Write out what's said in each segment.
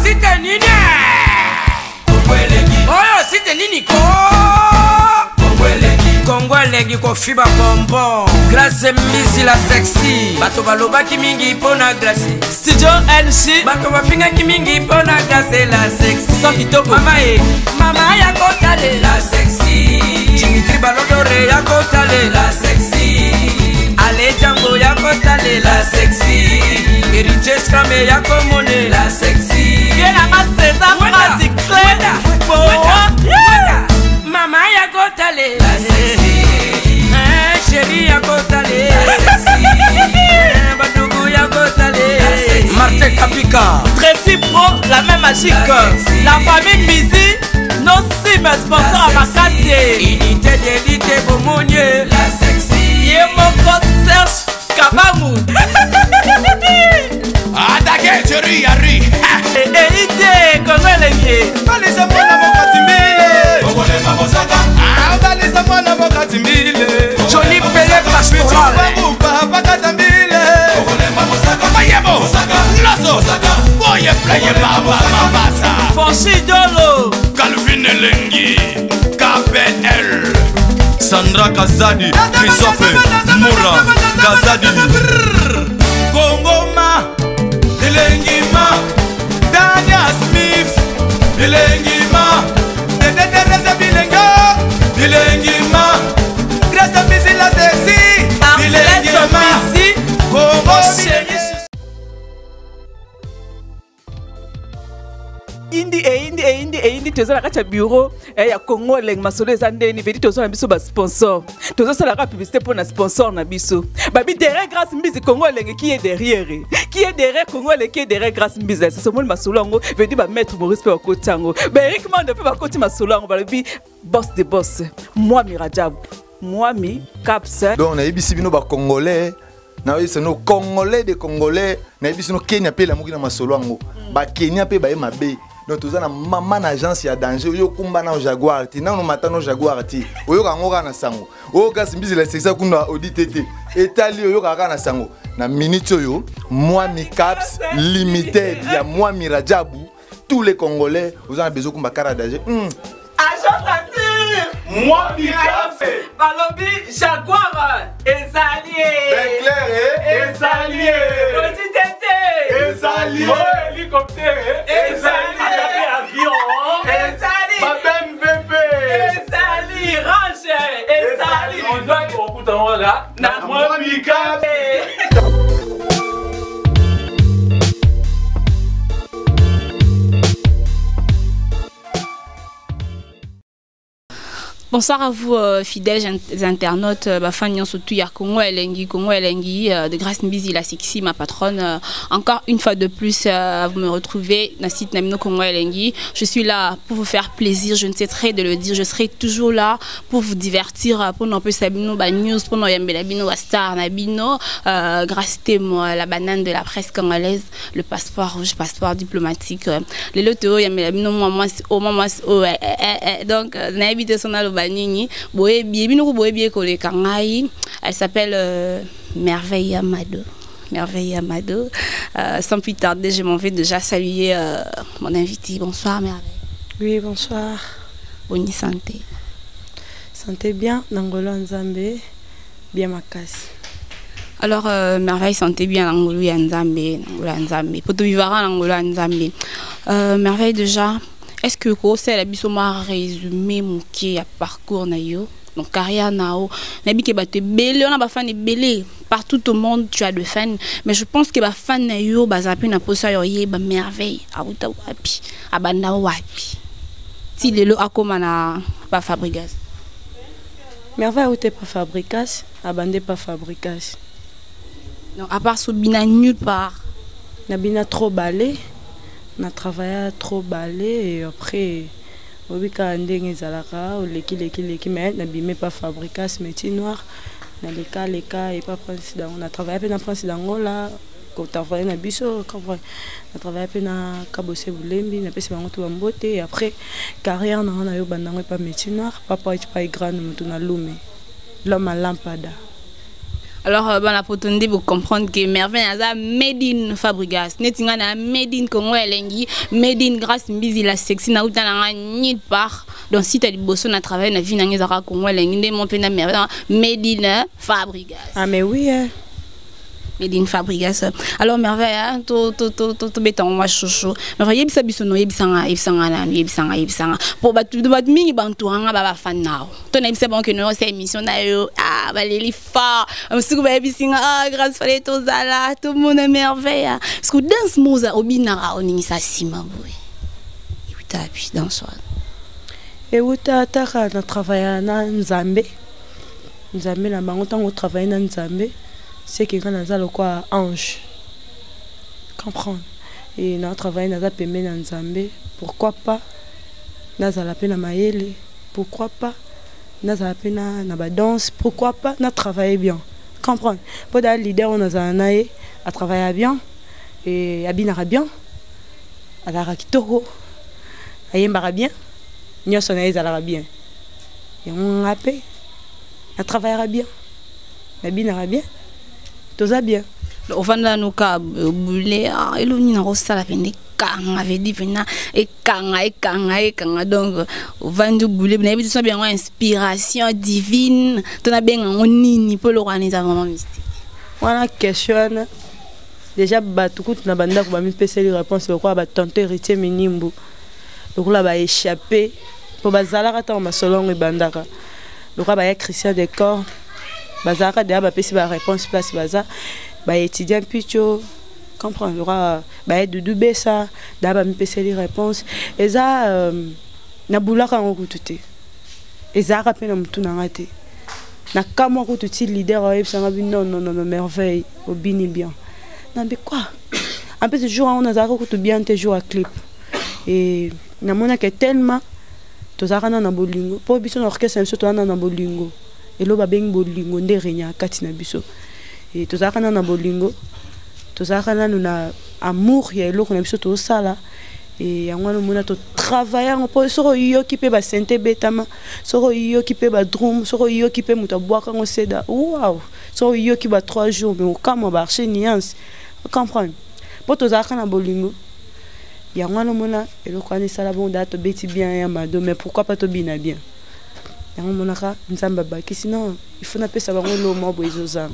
site nini oyo site nini ko Kongolegi ko fiba bonbon Grâce Mbisi la sexy bato balobaki mingi pona glace Studio NC bato bafingaki mingi pona glace la sexy so kitoko mama ya kotale la sexy Dimitri Balodore ya kotale la sexy Ale Django ya kotale la sexy Eriche Scrame ya komone la sexy Yena ma César Magic Mama ya kotale la sexy Chérie ya kotale la sexy Batougou ya kotale la sexy Martin Kapika Tracy Pro, la même magique la famille Mbisi nos sim sponsors à Makassi Unité d'élite Bomonier la sexy Yemoko Serge Kabangu Adake Thierry Yari Ide Kongolegi Balisa mwana mokatimbile Kongole mamosaka Balisa mwana mokatimbile Johnny Pelé Pastoral Bakatambile Kongole mamosaka Mayebo Lazo Boye playe baba mabasa Fonchi Dolo Calvin Elengi KPL Sandra Kazadi Christophe Moura Kazadi Kongoma Elengima Dania Smith Elengima Teresa Bilenga Elengima Grâce Mbisi la sexy Elengima Kongo indi tozala kati ya bureau ya Congo leng masolo eza ndeni vedi tozala biso ba sponsor tozosala ka publicité pour na sponsor na biso babi derrière Grâce Mbisi Congo leng qui est derrière Congo leng qui est derrière Grâce Mbisi c'est ce monde masolo ngo vedi ba mettre Maurice pe kotango ba Eric Mande pe ba koti masolo ngo babi boss de boss moi Mirajab moi mi caps donc on a ibisi bino ba congolais na c'est nos congolais des congolais na ibisi no Kenya pe la muki na masolo ngo ba Kenya pe ba mabe donc tous na maman agence ya danger yo kumba na Jaguar ti na no matano Jaguar ti oyo kangoka na sango o Grâce Mbisi la sexa kuna auditete etali oyo kaka na sango na minute oyo moi mi caps limited ya moi Mirajabu tous les congolais vous avez besoin kumba kara danger agence assure moi mi caps balobi Jaguar ezalié Ezalié petit tété Ezalié hélicoptère Ezalié avion ezali Babem VP ezali range ezali on doit okuta wala na moi mi caps Bonsoir à vous, fidèles internautes, fans surtout ya Congo Elengi de Grâce Mbisi la sexy, ma patronne. Encore une fois de plus, vous me retrouvez dans le site Namino Congo Elengi. Je suis là pour vous faire plaisir, je ne cesserai de le dire. Je serai toujours là pour vous divertir, pour nous sabino ba news, pour nous yambela bino star nabino, grâce témoin la banane de la presse congolaise, le passeport rouge, passeport diplomatique. Les lotos yambela bino moi donc n'habite son Banini, elle s'appelle Merveille Amado. Sans plus tarder, je m'en vais déjà saluer mon invité. Bonsoir Merveille. Oui, bonsoir. Bonne santé. Santé bien, Nangolo Nzambe, bien Makassi. Alors Merveille, santé bien Nangolo Nzambe. Poto vivara Nangolo Nzambe. Merveille déjà. Est-ce que c'est la bisoma résumé mon qui a parcours na yo donc carrière nao nabi ke baté belé on a ba fan belé partout au monde tu as de fans mais je pense que ba fan na yo ba zapi na posa yo ye ba Merveille auta wapi abanda wapi ti lelo akoma na ba Fabrikas Merveille auta pas Fabrikas abandé pas Fabrikas non à part Sobina nulle part nabina trop balé. On a travaillé trop balé et après on a ndenge zalaka leki mais n'abîme pas Fabrikas métier noir na les cas et pas président on a travaillé peu dans président là quand travaillé na biso quand on a travaillé peu na Kabose Bulembi na pesi bango to mbote et après carrière na yo bandango pas métier noir papa est pas grand mutu na lume l'homme à lampada Alors, la potonde, vous comprendre que Merveille a made in Fabregas. Netingana made in Congo Elengi, made in Grace Mbizi la sexy na utana ni part. Donc si tu as bossé na travail na vie na ngezara Congo Elengi, mon pena Merveille made in Fabregas. Ah mais oui hein. Made in Fabregas. Alors Merveille to béton moi chouchou. Merveille yebisa bisono yebisanga pour batu mingi bantuanga baba fan now. To na yebisa bon que nous c'est émission na yo ah baleli fa. Msuku ba yebisinga ah grâce fallait to zala tout le monde Merveille. Parce que dance moza obinara oningisa sima boy. Yuta puis dans soi. Et uta ataka na travailler na Nzambe. Nzambe na bango tango travailler na Nzambe. C'est quelqu'un dans le quoi ange. Comprendre. Et nous travaillons dans la paiement dans Nzambe. Pourquoi pas? Nous la peine à maïle. Pourquoi pas? Nous la peine à la danse. Pourquoi pas? Nous travaillons bien. Comprendre. Pour les leaders, on a travaillé bien. Et à bien bien. À la rakitoro. À yembara bien. Nous sommes à bien. Et on a payé. On travaillera bien. À bien bien. Tout ça bien. Au fond de nous cas boulé et l'on y a reçu la peine kanga avait dit pena et kanga donc au fond du boulé mais tout ça bien inspiration divine ton a bien on nini pour l'organiser vraiment mystique. Voilà question déjà tout coup na banda ko ba mi pesa les réponses le quoi ba tenter héritier minimbu donc là ba échapper pour bazala kata ma solongo bandaka le quoi ba Christian Décor bazaka déjà ba pesi ba réponse place baza ba étudiant picho comprendre le roi ba Doudou Bessa d'aba mi pesi les réponses et ça na bulaka ngo kututé et ça rappelle mutu na ngate na kama kututi leader wa ebsanga non Merveille au bini bien non mais quoi en plus ce jour on a zaka kutu bien te jour à clip et na mona que tellement to zaka na bolingo pour biso na orchestre surtout na bolingo et lo ba beng bolingo nde renya kati na biso et to zaka na bolingo to zaka na amour ya lo na biso to sala et yango no mona to travailler en pour soro yo ki pe ba sente betama soro yo ki pe ba drum soro yo ki pe muta boaka ngo seda wow soro yo ki ba 3 jours mais au kama ba archer nuance comprendre pour to zaka na bolingo yango no mona et lo kwani sala bon date beti bien ya mado mais pourquoi pas to bina bien yango monaka nzamba baki sinon il faut na pesa bango lo mo boizozam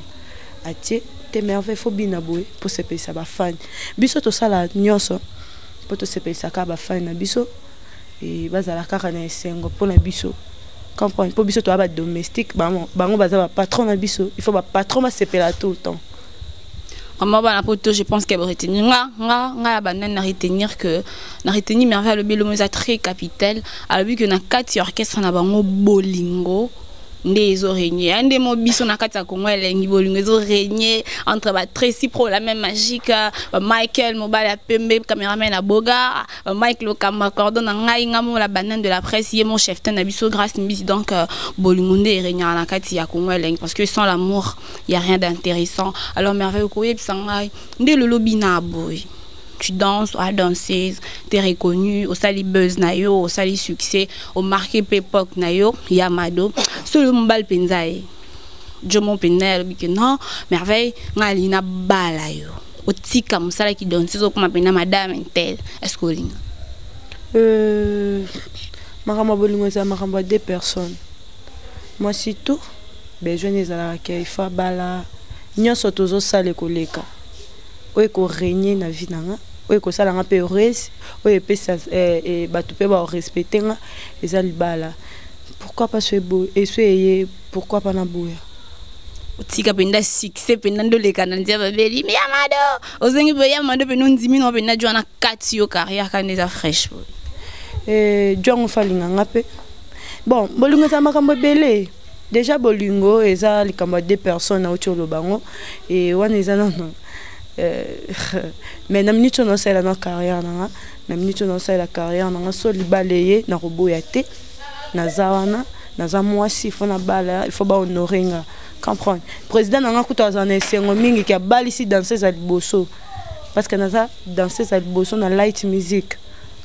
atie te Merveille faut bina boy pour se pesa ba fan biso to sala nyoso pour to se pesa ka ba fan na biso et bazala kaka na esengo pour na biso comprendre pour biso to ba domestique bango baza ba patron na biso il faut ba patron ba se pela tout le temps. Je pense qu'elle va retenir que na retenir Merveille le Belomoza très capital à vu que na 4 orchestres na bango bolingo des oreignes ande mo biso na kati ya Congo elengi bolingo zo régner entre ba Tracy Pro la même magique Michael Mobala Pembe caméraman à Boga Mike Lokamba cordon na ngai ngamo la banane de la presse yé mon chef na biso grâce Mbizi donc bolingo ndé régner na kati ya Congo elengi parce que sans l'amour il y a rien d'intéressant. Alors Merveille ko yebsanga ndé le lobby na boy tu danses, à danser, tu es reconnu, au sali buzz nayo, au sali succès, au marqué Pepok nayo, Yamado, sur le mbal penzaï. Je m'en penel, non, Merveille, ngalina balayo. Au tika msala qui danse, au comme appelle madame intel. Est-ce que Marama bolingo za marama 2 personnes. Moi si tout, ben je n'ai pas la fa bala, nyoso tozo sale koleka. Oye ko régner na vie nanga oye ko sala nga pe heureuse oye pesa batu pe ba respecter nga eza libala pourquoi pas ce beau et ce pourquoi pas na boya utika penda succès penda ndoleka na ndia babeli mais Yamado ozengi be Yamado pe nonzimi no penda jwana 4 yo carrière kaneza fresh jongo falinga nga pe bon bolingo za makambo belé déjà bolingo eza likambo 2 personnes na otolo bango et wana eza non mais na minute on sait la carrière na minute on sait la carrière na so libaleye na roboya te na zawana na za mwasi fo na bala il faut ba honorer nga comprendre président na kuta za na sengo mingi ki bali si danser za liboso parce que na za danser za liboso na light music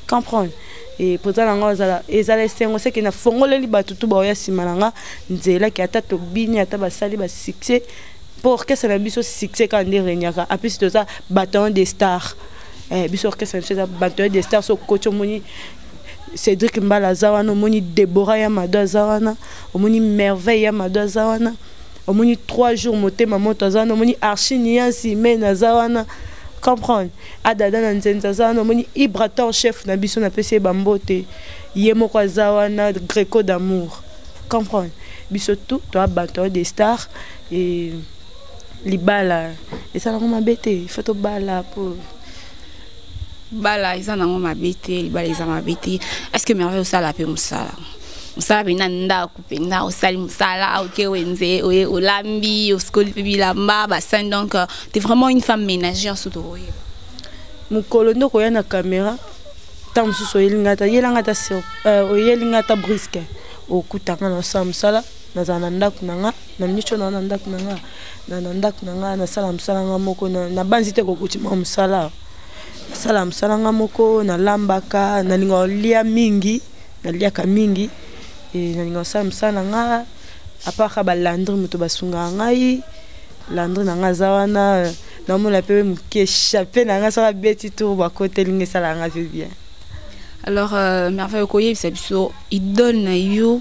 comprendre et pourtant nga za ezala sengo c'est que na fongole li batutu ba ya simalanga nzela ki ata to bini ata basali ba succès pour orchestre na biso succès quand on renyaka en plus de ça bataillon des stars biso orchestre na biso bataillon des stars so coach moni Cédric Mbala zawana moni Déborah Yamado zawana moni merveille Yamado zawana moni 3 jours motema moto zawana moni Archinia Simena zawana comprendre adada na nzenza zawana moni Ibraton chef na biso na PC bambote yemo kwa zawana Greco d'amour comprendre biso tout toi bataillon des stars et libala et ça na ngoma bete il faut to bala pour bala ils en ont ma bête libala ils en ma bête est-ce que merveille ça la paix musala musala bina nda kupenda osali musala OK wenze olambi oskoli bilamba bassin donc tu es vraiment une femme ménagère surtout mukolo ndoko ya na caméra tam suso yelingata sur yelingata brisque okutanga na samsala na zanandak nanga na nicho na nandak nanga na nandak nanga na salam salanga moko na banzite ko kutima musala salam salanga moko na lambaka na lingo lia mingi na lia ka mingi e na lingo salam salanga apaka ba landri muto basunga ngai landri nanga zawana na mona pe muke chaper nanga sa beti tour ba côté lingi salanga bien. Alors merveille koye biso il donne yo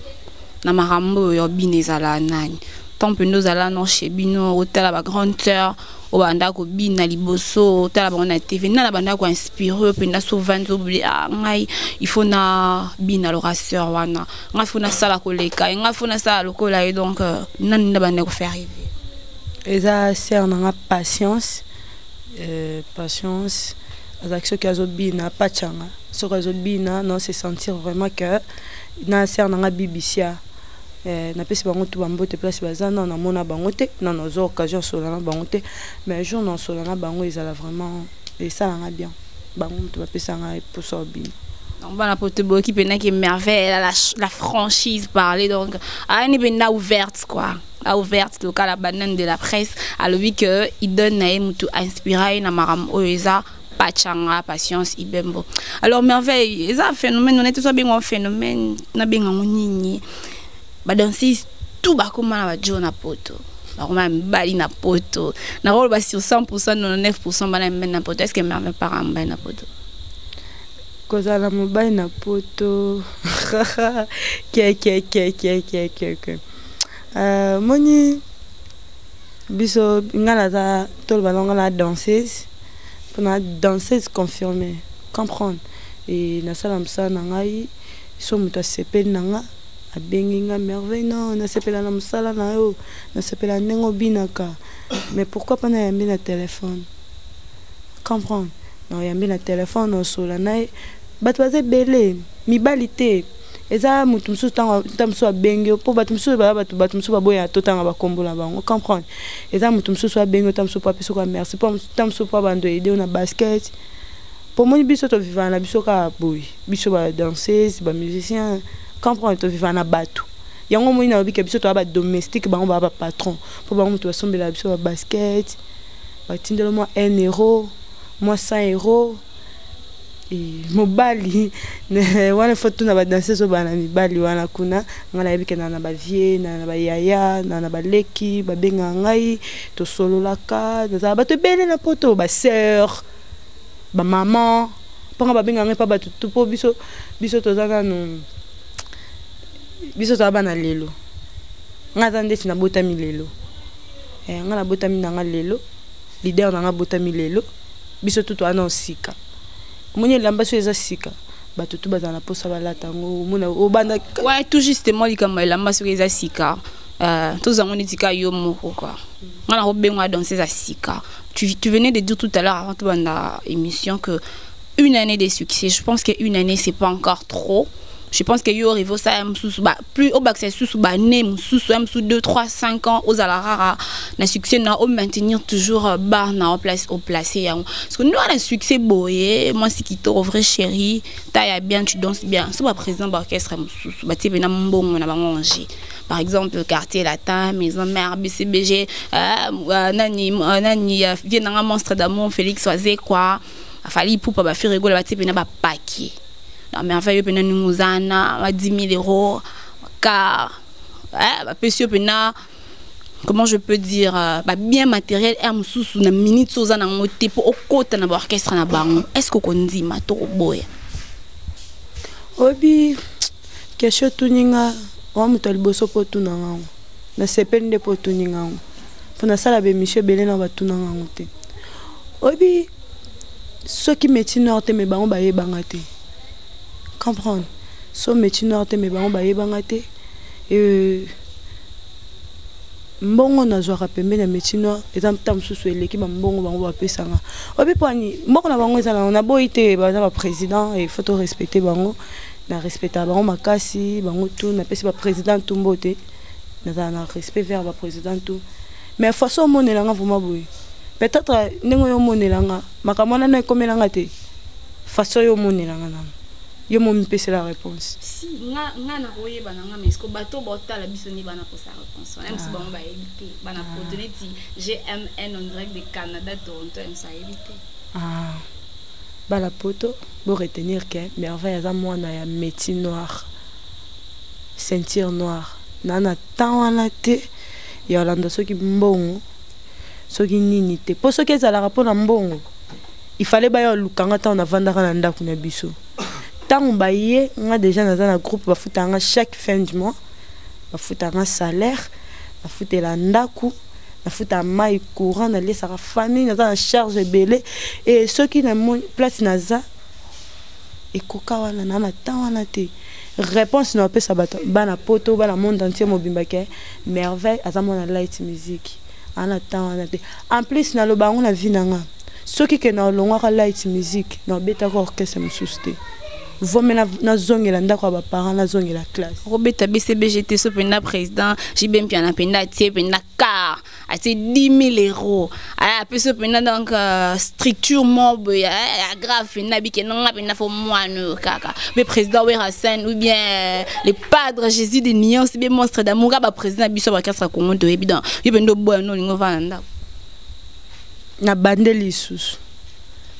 na marambo yo binezala nani tant que nous allons non chez bino hôtel à la grande sœur au banda ko bina liboso hôtel à banda TV na banda ko inspiré penda souvent oublié ngai il faut na bina l'orateur wana ngai faut na sala koleka ngai faut na sala lokola et donc nan na banda ko faire arriver eza sœur na patience patience les actions qu'elles ont bina pachanga ce qu'elles ont bina non c'est sentir vraiment que na sœur na bibicia na pesi bango tout bambote place bazana na mona bango te na nozo occasion solana bango te mais jour non solana bango ils allaient vraiment et ça l'a bien bango tout pesa nga pour ça bien donc bana pote bo qui pena qui merveille la franchise parler donc a ni bena ouverte quoi la ouverte le cas la banane de la presse à lui que il donne na mutu inspirer na maram oeza pachanga patience ibembo alors merveille ça phénomène on est tout ça bien un phénomène na bien nini ba danser tout ba comme na ba jo na poto ba comme bali na poto na rôle ba sur 100% 99% bana na poto est-ce que merveille para mba na poto koza la mobile na poto moni biso ngala za tol balonga la danseuse pour na danseuse confirmée comprendre et na salam sa na ngai so muta sepel nanga abenginga merveille non na sepela na musala na yo na sepela nengo binaka mais pourquoi pas na yambi na téléphone comprendre non yambi na téléphone no sola na bato baze belé mibalité eza mutu msusu tamso abengio po bato msusu bato msusu baboya totanga bakombola bango comprendre eza mutu msusu abengio tamso pa piso ka merci po tamso pa bando aider na basket pour moi biso to vivant na biso ka boy biso ba danseuse ba musicien comprendre to vivant na bato yango moi na bika biso to ba domestique bango ba patron po bango mutu basombela biso ba basket ba tindelo moi 1 euro moi 100 euros et mobali ne wana photo na ba danseuse bana mibali wana kuna ngala yebike na ba vie na ba yaya na ba leki ba benga ngai to sololaka za ba to bele na poto ba sœur ba maman panga ba benga ngai pa ba tout po biso to zana no biso to bana lelo ngata ndeti na botami lelo ngala botami na nga lelo leader na nga botami lelo biso to ana sika moni lamba so eza sika bato tout bazana posa balatango mona obanda ouais tout justement likamba lamba so eza sika tous zango nitika yo moko quoi ngala robengwa danser za sika tu venais de dire tout à l'heure avant de la émission que une année de succès je pense qu'une année c'est pas encore trop. Je pense que yo arrive ça plus au bac c'est sous ba nem sous 2 3 5 ans aux alarara na succès na au maintenir toujours bar na au placer parce que nous on a succès boyé moi c'est qui te vrai chéri taille bien tu danses bien c'est pas président d'orchestre sous ba ti na mbongo na bangonji par exemple quartier latin maison mère BCBG nani vient na monstre d'amour Félix Oazé quoi a fallu pour pas faire rigoler ba ti na ba paquet. La merveille pena nunguzana 10 000 euros car bah monsieur pena comment je peux dire, bien matériel et sous na minute soza na ngote pour au côté na orchestre na bango. Est-ce que kondi mato boya? Obi question tuninga wa muto liboso po tunanga. Na sepende po tuninga. Pona sala be monsieur Belena ba tunanga ngote. Obi ceux qui métier norte me bango ba yebanga te. Comprendre. So métier norte me bango ba yebanga te. Mbongo na joa pembe na metino ezam tam susu eleki ba mbongo bango ba pesanga obi pani mbongo na bango ezala na boite ba na président et faut respecter bango na respecter bango makasi bango tout na pesi ba président tout mbote na respect vers ba président tout mais façon monelanga vraiment boy peut-être nengo yo monelanga makamona na komelanga te façon yo monelanga na yo mo mpese la réponse si nga na roye bananga mais ko bato bota la bisoni bana pour sa réponse même si bon ba éviter bana protoneti GMN en direct de Canada Toronto en ça éviter bala poto pour retenir que merveille za mwana ya métier noir ceinture noire nana tawana te ya landa soki mbongo soki nini te po soki ezala rapport na mbongo il fallait ba yo lukanga ta on avandaka na ndako na biso. Tant baye on a déjà dans un groupe ba futanga chaque fin du mois ba futanga salaire ba futela ndaku ba futa mai courant na lesa famille na za charge belé et ceux qui na place naza et koka wana na tawana te réponse na pe sabata bana poto bana monde entier mobimbake merveille azamona light music ana tawana te en plus na lo bango na vinanga ceux qui ke na longwa light music na beta ko orchestre mususte vomena na zongela ndako ba parents na zongela classe Robert BCBGT so pena président JBM piana pena tie pena car a 10 000 euros a pe so pena donc structure mob ya grave pena bi ke nanga pena fo moine kaka mais président Werasen ou bien les padres Jésus de Nyon c'est bien monstre d'amour ba président biso ba kasra Congo de évident yo bendo boy no lingo vanda na bandeli isusu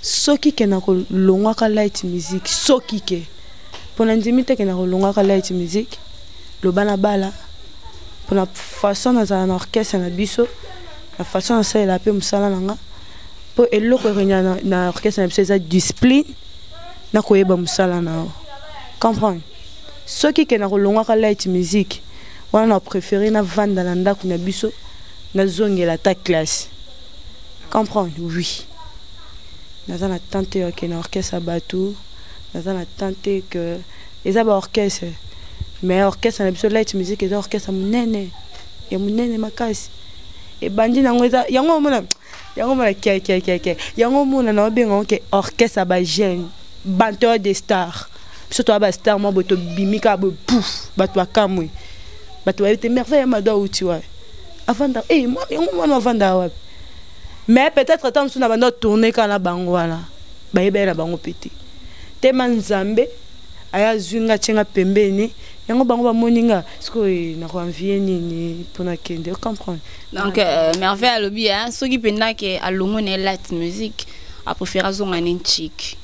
soki ke na ko longwa ka light music soki ke pona ndimite ke na ko longwa ka light music lo bana bala pona façon na za na orchestre na biso la façon na ça la pe musala nanga po eloko renya na orchestre na biso za discipline na ko yeba musala na comprendre soki ke na ko longwa ka light music wana na préférer na vanda na ndako na biso na zongela ta classe comprendre oui. Nous avons tenté que l'orchestre a battu, nous avons tenté que les orchestres, mais l'orchestre a besoin de musique et l'orchestre a mon nene, et mon nene ma casse. Et bandi n'a pas, yango mona yango mona na bien que orchestre a jeune, batteur des stars, surtout à star moi boto bimika bo pouf, batwa kamwe, batwa était merveille mado ou tu vois. Avant da, moi yango mona avant da. Mais peut-être tant que nous avons tourné quand la bango là, bah il la bango pété. Te manzambe, aya zunga chenga pembeni, yango bango ba moninga, ce que na envie ni pour na kende, comprendre. Donc merveille à lobby hein, ceux qui penda que à l'ongone light music, a préféré zonga ni chic,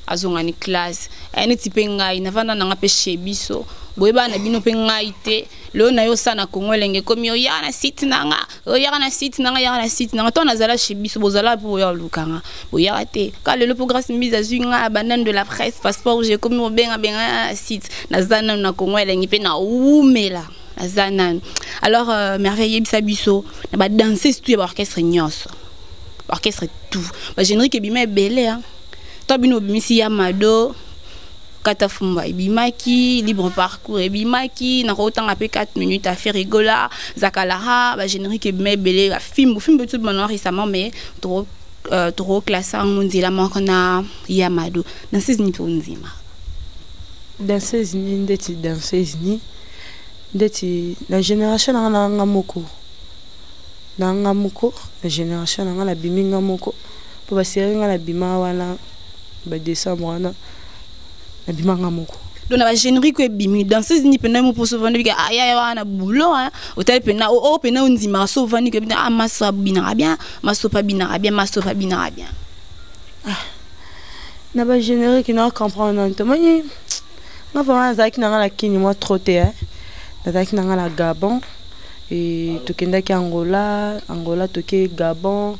a zonga ni classe, ene tipenga ina vanda na ngape shebiso. Boyeba na bino pe ngaite lo na yo sana Congo lenge komi yo ya na site nanga yo ya na site nanga to na zala chez biso bozala pour yo lukanga boya te ka le pour grâce mise à zunga banane de la presse passeport j'ai komi benga site na zana na Congo lenge pe na umela na zana alors merveille bisa biso na ba danser tout ba orchestre nyonso orchestre tout ba générique bima belé hein to bino bimisi ya mado Katafumba Bimaki, libre parcours et Bimaki, n'a autant appelé 4 minutes à faire rigola, Zakalara, bah générique mais belé, film petit bonheur récemment mais trop classé en mondial na Yamado dans ces niveaux nzima. Dans ces niveaux dans ces niveaux la génération na ngamoko. Na ngamoko, la génération na la biminga moko. Pour ba série na la bima wana ba décembre na bimanga moko donc na générique ko bimi dans ces ni pena mo pour se vendre que aya wana boulot hein hôtel pena o pena ndima so vendre que ah maso bina bien maso pas bina bien maso pas bina bien na ba générique na comprendre non moni na vraiment zaki na la kini moi trotter hein na zaki na la Gabon et tokendaki Angola toke Gabon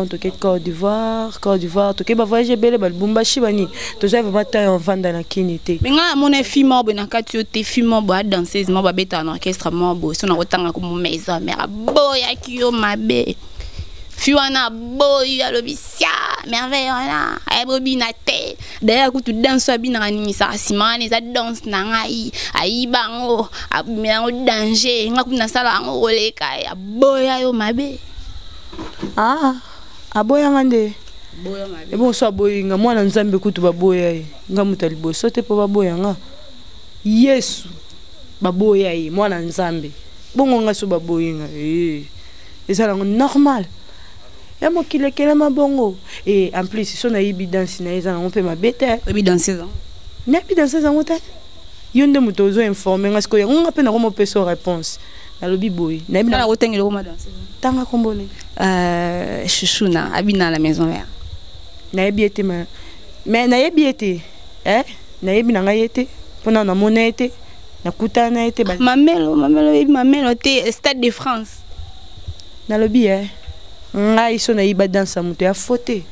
toke Côte d'Ivoire toke ba voyager bele ba Lubumbashi bani to ça vraiment temps en vanda na kinité mais nga mon film bo na kati te film bo danseuse mo ba beta na orchestre mo bo so na kotanga ko mo maison mera boya kiyo mabe Fiwana boy alobisia merveille wana ebobina te d'ailleurs ku tu danse abina ni sa simane za danse na ngai aibango abimango danger ngakuna sala ngo oleka ya boya yo mabe aboya ngande boya mabe bon so aboyi nga mwana nzambe kutu baboya nga mutali boso te po baboya nga Yesu baboya mwana nzambe bongo nga so baboyi nga ezala normal et moi qui le kelema bongo et en plus si on a évidence na eza on peut ma bête évidence na évidence za ngota yonde mutozo informer nga siko nga pe na ko mo peso réponse na lobi boy na na ko tengelo ko madanse tanga kombone chouchouna abina la maison mère na ebiete mais na ebiete na ebina nga yete pona na monete na kutana ete ba mamelo te Stade de France na lobi ngai so na iba dansa muto ya faute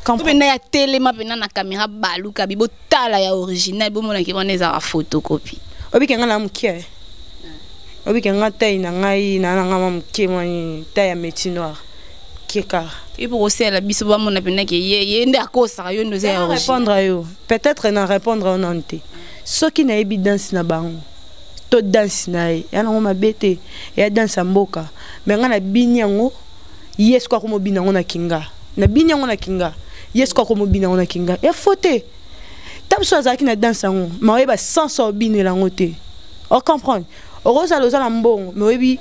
quand on a télé ma pena na caméra baluka bibo tala ya original bo mona ki wana za photocopie obi kenga na mkie obi kenga tai na ngai na nga mkie mani tai ya métier noir keka et pour aussi la biso ba mona pena ke ye nde akosa yo ndo za original répondre yo peut-être na répondre on ante soki na évidence na bango to danse na ya na ngoma bete ya danse mboka mais nga na binyango yes kwa ko bina ngona kinga na binya ngona kinga yes kwa ko bina ngona kinga e faute tabso azaki na danse ngo ma ba sans obine la ngote o comprendre orosa loza la mbongo me webi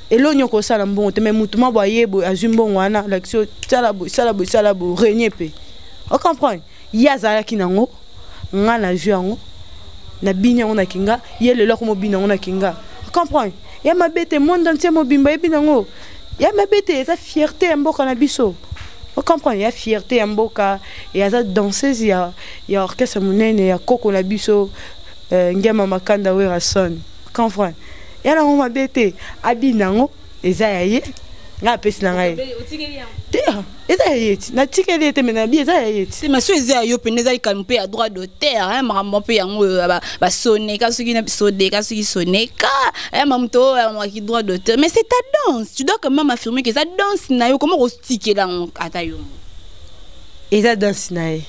elonyo ko sala mbongo te me mutuma bo yebo azumbongo wana l'action sala bo renier pe o comprendre yazala kinango nga na juango na binya ngona kinga yele lo ko bina ngona kinga o comprendre ya mabete monde entier mo bimba ebinango ya mabete eza fierté ya mboka na biso o comprendre ya fierté ya mboka et eza danseuse ya orchestre munene ya koko na biso ngema makanda wera son comprendre ya na mabete abinango eza ya ye nga pesi na ngai te eza ya ye na tikeli te mena bi eza ya ye te maso eza yo peneza ikalmpe ya droit d'auteur makambo pe yango ba soneka soki na sodeka soki soneka mamto ma ki droit d'auteur mais c'est ta danse tu dois quand même affirmer que ça danse na yo comment ostikela ata yo eza danse na ye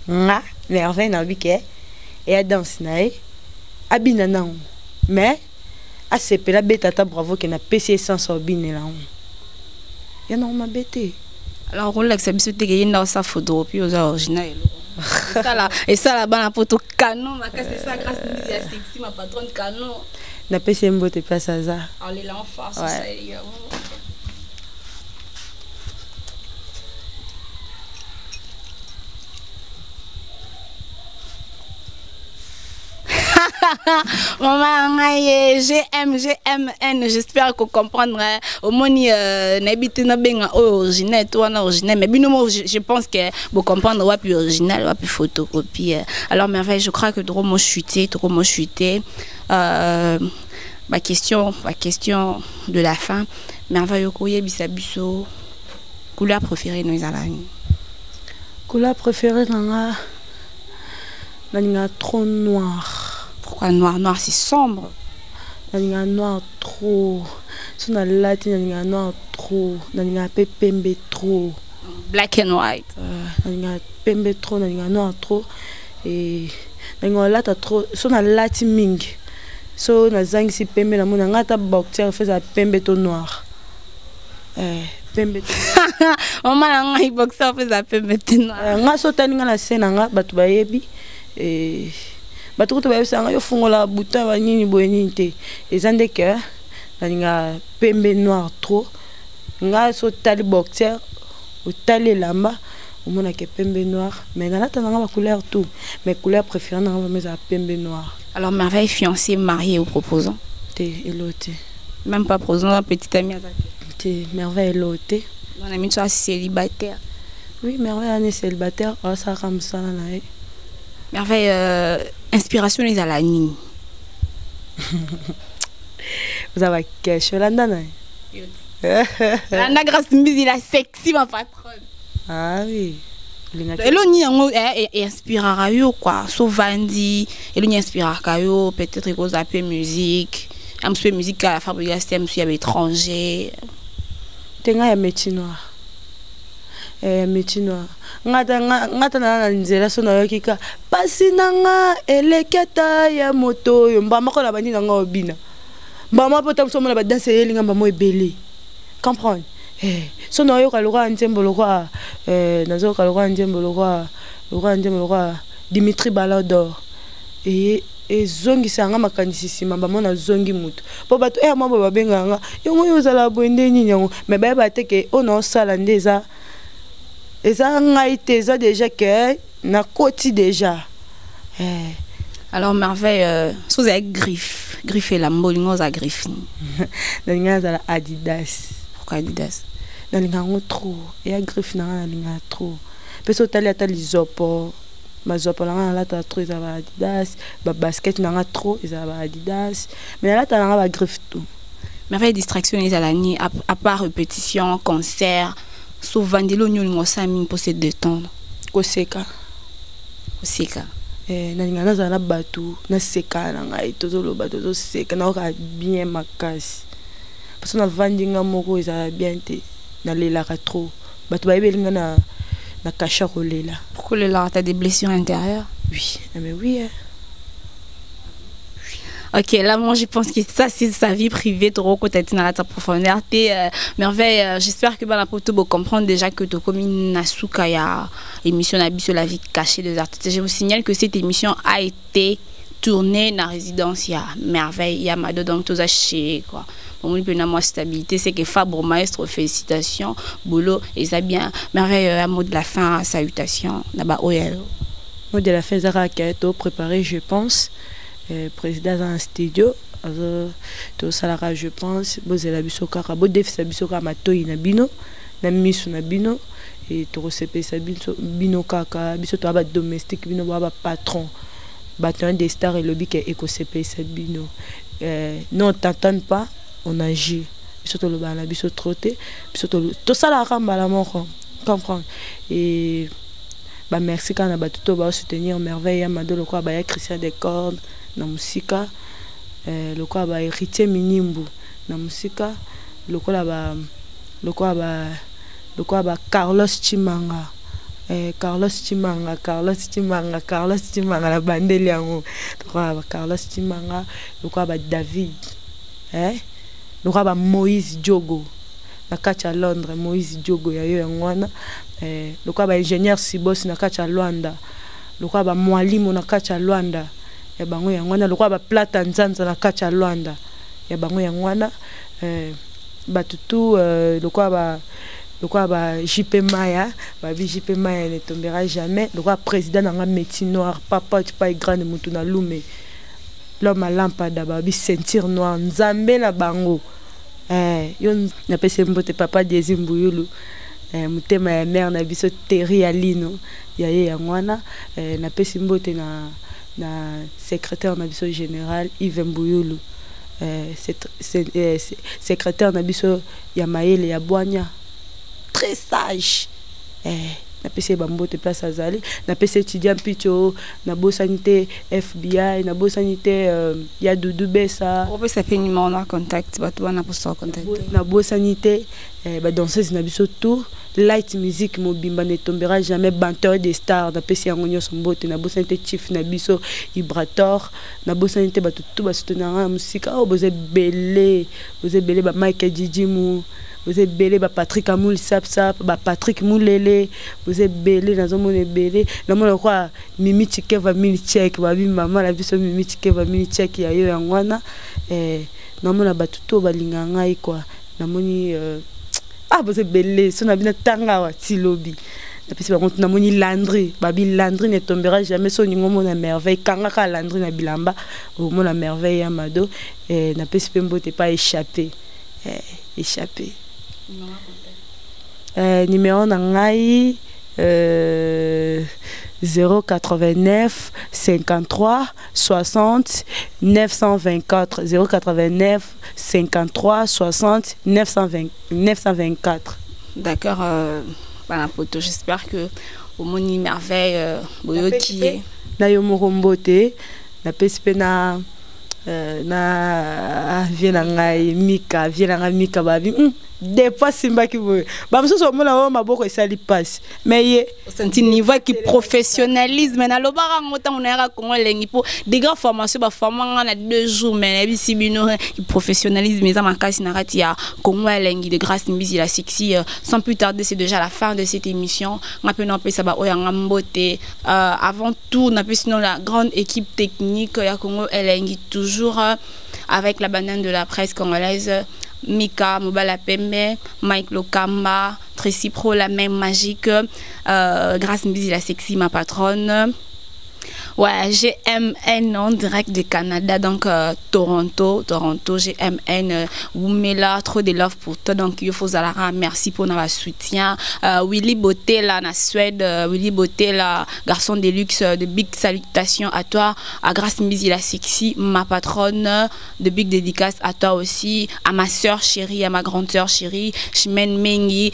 nga merveille na bike et danse na ye abina nango mais asepela betata bravo que na pesi essence obine la ya na ma bete alors on l'accès biso te ke yenda sa photo puis aux original et ça là bas na photo canon ma casse ça grâce à sexy ma patronne canon na pesi mbote place à ça on les en face ça Maman, GMN, j'espère qu'on comprendra. Au moins, n'habite na benga original, toi na original. Mais bien, je pense que vous comprendre ouais plus original, ouais plus photocopie. Alors merveille, je crois que trop mot chuté. Ma question de la fin. Merveille, okoye bisabiso. Couleur préférée nous alani. Couleur préférée nanga trop noir. Pourquoi noir c'est sombre. Nanga noir trop. Si on a latin nanga noir trop. Nanga pembe trop. Black and white. Nanga pembe trop, nanga noir trop. Et nanga lata trop. Si on a latin ming. So na zang si pembe na mona ngata boxer fait ça pembe to noir. Pembe to. Maman nanga boxer fait ça pembe to noir. Nga so tani nga la scène nga batu bayebi et batu to bayebisa nga yo fungola bouton ba nini boyeni te. Ezande que nga pembe noir trop. Nga so tali boxer ou tali lamba au mona que pembe noir mais na lata nga ba couleur tout mes couleurs préférées nga ba meza pembe noir. Alors merveille fiancée, mariée ou proposant? T'es éloté. Même pas proposant, petite amie à t'es merveille éloté. Mon ami toi célibataire. Oui, merveille est célibataire. Oh ça comme ça là. Merveille inspiration les à la nuit. Vous avez cash, Yolanda. Yolanda Grace Mbisi, la sexy, ma patronne. Ah oui. Elo ni yango inspirera yo quoi Sovandi elo ni inspirera yo peut-être cause un peu musique un peu musique à la fabrication monsieur à étranger tenga ya métier noir métier noir ngata na nzela so na yokika pasi nanga eleketa ya moto yo mbama ko na bandi nanga obina mbama pota mso mona ba danser elinga mbamo ebele comprendre so na yo kalora nzembo lokwa nazo kalora nzembo lokwa Dimitri Balador et zongi sanga makanisi sima bamona zongi mutu po bato mabo babenganga yongo yozala bwende nini yango mais ba teke ono sala ndeza eza ngaite eza déjà que na koti déjà alors merveille sous avec griffe la molingo za griffe na za Adidas. Pourquoi Adidas? Na lingango trop et a griffe na linga trop peso tali atali zopo mazopo na la ta trop za Adidas ba basket na trop za Adidas mais là ta na ba griffe tout merveille distraction les alani à part répétition concert souvent de l'oignon ngosami pour se détendre koseka na linga za na batu na seka na ngai tozolo bato to seka na ka bien makasi parce que na vandinga moko za bien te na lela trop bato ba belinga na kasha kolela pourquoi le là t'as des blessures intérieures oui mais oui ok là moi je pense que ça c'est sa vie privée trop côté na ta profondeur merveille j'espère que la poto vous comprendre déjà que to comme nasuka ya émission na biso la vie cachée des artistes. Je vous signale que cette émission a été tournée dans résidence ya merveille ya Mado donc tous chez quoi bon il peut na moi stabilité c'est que Fabre maestro félicitations boulot et ça bien merveille un mot de la fin salutation là-bas mot de la fin Zara qui a été préparé je pense président dans un studio to salara je pense bozela biso kaka bo defisa biso kaka matoi na bino na misu na bino et to recepesa bino kaka biso to ba domestique bino ba patron battant des stars et lobby qui écosepesa bino non t'entends pas on agit biso to lo bana biso trotter biso to salara mbala moko comprendre et ba merci kana ba tout ba soutenir merveille ya Mado lokwa ba ya Christian des cordes na musika lokwa ba héritier minimbu na musika lokwa ba Carlos Chimanga Carlos Chimanga la bandeli yango lokwa ba Carlos Chimanga lokwa ba David lokwa ba Moïse Diogo na kacha Londres Moïse Diogo ya yo yangwana lokwa ba ingénieur Sibos na kacha Luanda lokwa ba mwalimu na kacha Luanda ya bango yangwana lokwa ba Plata Nzanza na kacha Luanda ya bango yangwana batutu lokwa ba JP Maya ba JP Maya ne tombera jamais lokwa président na métier noir papa tu pas grand mutu na lume l'homme à lampada ba bi ceinture noire nzambe na bango yo na pese mbote papa des Mbuyulu mutema ya mère na biso Terry Alino ya ye yangwana na pese mbote na secrétaire na biso général Yves Mbuyulu secrétaire na biso ya Maëlle ya Boanya très sage na pese bambote place azali na pese étudiant picho na bosanité FBI na bosanité ya Doudou Bessa on peut s'appeler numéro en contact bato wana pour se contacter na bosanité ba danseuse na biso tout light music mobimba ne tombera jamais banteur des stars na pese yango nyonso mbote na bosanité chief na biso Ibrator na bosanité bato tout ba soutenir na musique boze belé ba Mike Didimu vous êtes belé ba Patrick Amoul sap ba Patrick Moulele vous êtes belé na zomo ne belé na mo kwa Mimi Chikeva mini check ba bi mama la biso Mimi Chikeva mini check ya yo yangwana na mo na batuto balinga ngai quoi na moni vous êtes belé so na bina tanga wa tilobi na pesi ba na moni Landry ba bi Landry ne tombera jamais so ningo mo na merveille kanga ka Landry na bilamba au mo la merveille ya Mado na pesi pembo te pas échappé numéro nangai 089 53 60 924 089 53 60 924. D'accord, Banapoto, j'espère que au Moni Merveille, qui est. Na yo morombote, na pespe na Mika babi. Des fois simba qui veut. Bah monsieur so mona ma boko esali passe. Mais ye senti niveau qui professionnalisme na lobara ngota monera Congo lengi pour des grandes formations ba formant na 2 jours mais na bisibino qui professionnalisme eza makasi na kati ya Congo lengi de grâce Mbizi la sexy. Sans plus tarder, c'est déjà la fin de cette émission. On peut non ça ba oyanga mbote. Avant tout, on a sinon la grande équipe technique ya Congo lengi toujours avec la banane de la presse congolaise. Mika, Mobala Pembe, Mike Lokamba, Tracy Pro, la même magique, Grâce Mbizi la sexy, ma patronne. Ouais, GMN en direct du Canada, donc Toronto, GMN, Woumela, trop de love pour toi, donc il faut Zalara, merci pour notre soutien. Willy Beauté là, na Suède, Willy Beauté là, garçon de luxe, de big salutations à toi, à Grâce Mbizi la sexy, ma patronne, de big dédicace à toi aussi, à ma soeur chérie, à ma grande soeur chérie, Chimène Mengi,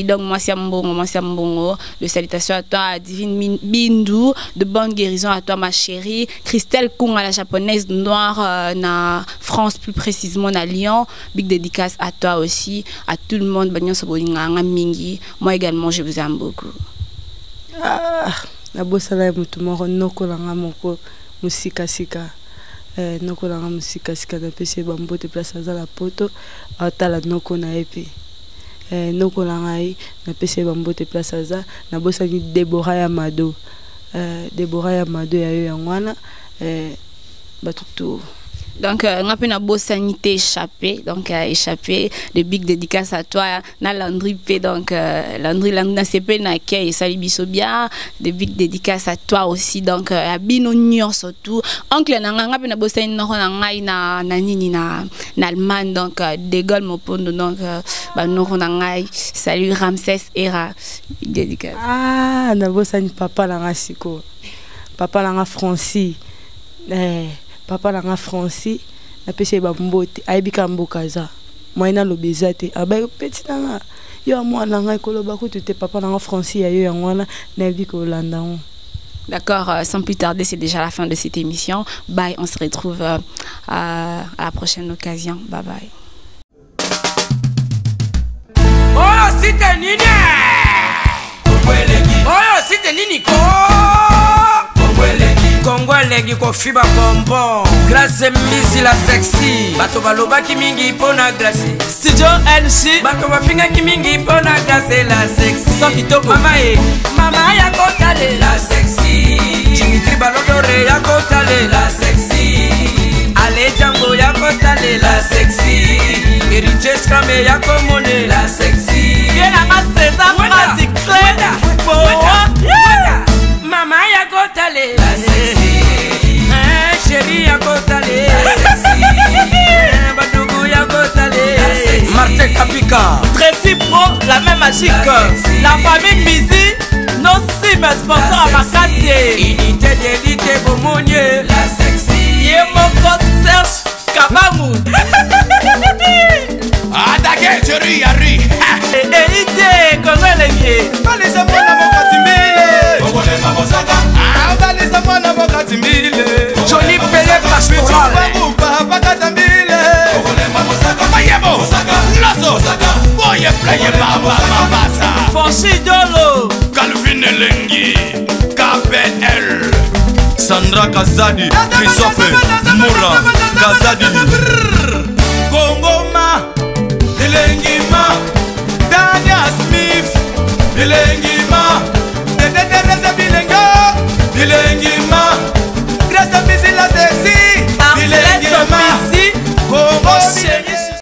donc moi c'est Mbongo, de salutations à toi, à Divine Bindu, de bonne guérison à toi ma chérie. Christelle Kung à la japonaise noire na France, plus précisément à Lyon. Big dédicace à toi aussi, à tout le monde. Moi également je vous aime beaucoup. La bossa la mutumoro noko langa moko musika sika. Noko langa musika sika na pese bambo te place za la poto atala noko na epe. Noko langa yi na pese bambo te place za na bossa ni Deborah Yamado. Deborah Yamado ya yo yangwana batutu. Donc on a une bonne sanité échappée, donc échappé de big dédicace à toi na Landry P, donc Landry na CP na kay sali bisobia de big dédicace à toi aussi, donc à bino nyon surtout oncle na nga pe na bonne sanité na ngai na nini na Allemagne, donc de Gaulle Mopondo, donc ba no na ngai salut Ramsès Era big dédicace. Ah na bonne sanité papa la nga siko, papa la nga Francis, papa langa Francis na pese ba mbote aibika mbokaza moyena lobezate abai petit nanga yo mwana ngai koloba ko te papa langa Francis ya yo yangwana na biko landa. D'accord, sans plus tarder, c'est déjà la fin de cette émission. Bye, on se retrouve à la prochaine occasion. Bye bye. Oh, c'était Nini. Oh, c'était Nini. Congo lengi ko fiba bonbon. Grâce Mbizi la sexy. Bato baloba ki mingi pona glace. Studio NC. Bato bafinga ki mingi pona glace la sexy. Sans kitoko. Mama ya kotale la sexy. Dimitri Balodore ya kotale la sexy. Ale Django ya kotale la sexy. Eriches Krame ya komone la sexy. Viens à César Magic Mama ya kotale la sexy. Chérie ya kotale la sexy. Batougou ya kotale la sexy. Martin Kapika Tracy Pro, la même magique. La famille Mbizi, nos sim sponsors à Makassi. Unité d'élite Bomonier la sexy. Yemoko Serge Kabangu. Adake chérie yari. Ide Congo lengi. Balisa mwana mokati mbile. Kongole mamosaka. Balisa mwana mokati mbile. Johnny Pelé Pastoral. Bakata mbile. Kongole mamosaka. Mayebo. Lazo. Boye playe baba mabasa. Fonsi Dolo. Calvin Elengi. KPL. Sandra Kazadi. Christophe Moura. Kazadi. Kongoma. Elengi ma. Daniel Smith. Elengi ma. Teresa Bilengo. Elengi ma. Grâce à Mbizi la sexy. Elengi ma. Congo